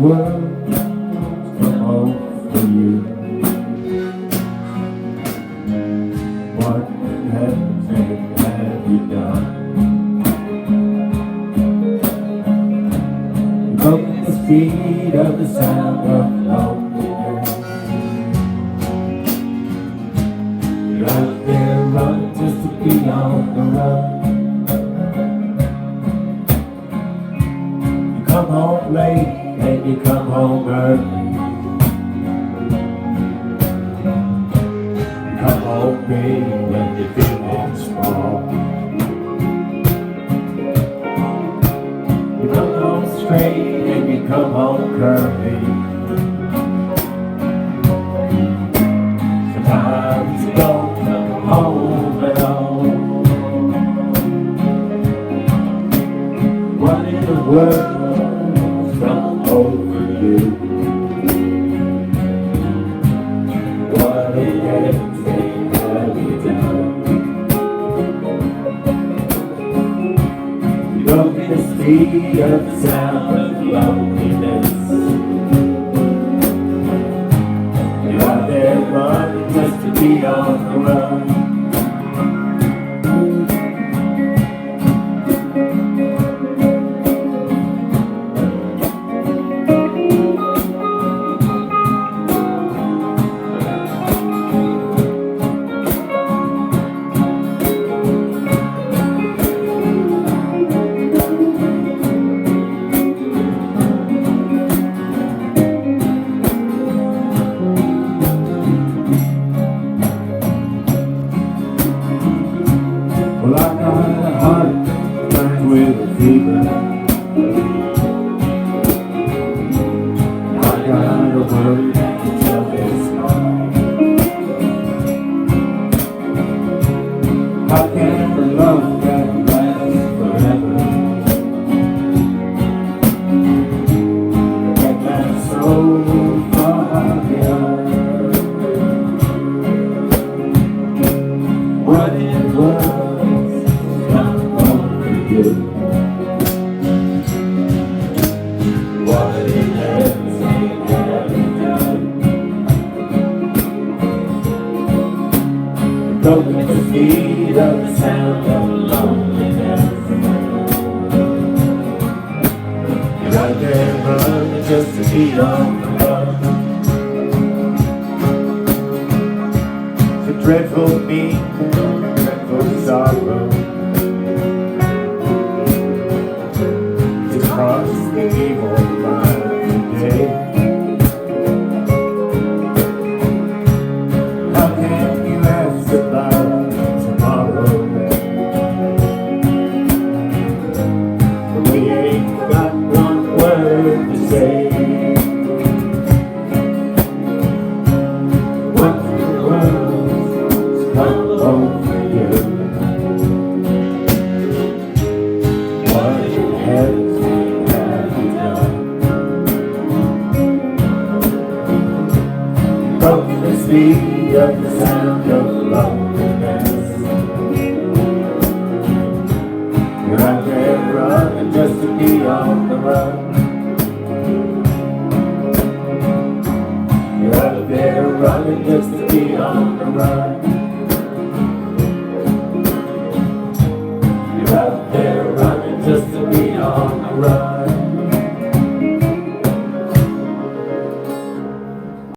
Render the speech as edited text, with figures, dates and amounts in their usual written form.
world come home for you. What have you done? You broke the speed of the sound of loneliness. You're out there running just to be on the run. You come home late and you come home early. You come home big when you're feeling small. You come home straight and you come home curvy. Sometimes you don't come home at all. What in the world's come over you? What in everything have you done? You broke the speed of the sound of loneliness. You're out there running just to be on the run. Well, I got a heart burned with a fever. I got a word to tell this heart. How can the love that lasts forever get that so far beyond? What it was what in everything have you done? Broken the speed of the sound of loneliness. You're out there running just to be on the run. It's a dreadful need, dreadful sorrow. Across the evil line today. How can you ask about tomorrow when we ain't got one word to say? What in the world's come home for you? What in heaven broken the speed of the sound of loneliness. You're out there running just to be on the run. You're out there running just to be on the run. You're out there running just to be on the run.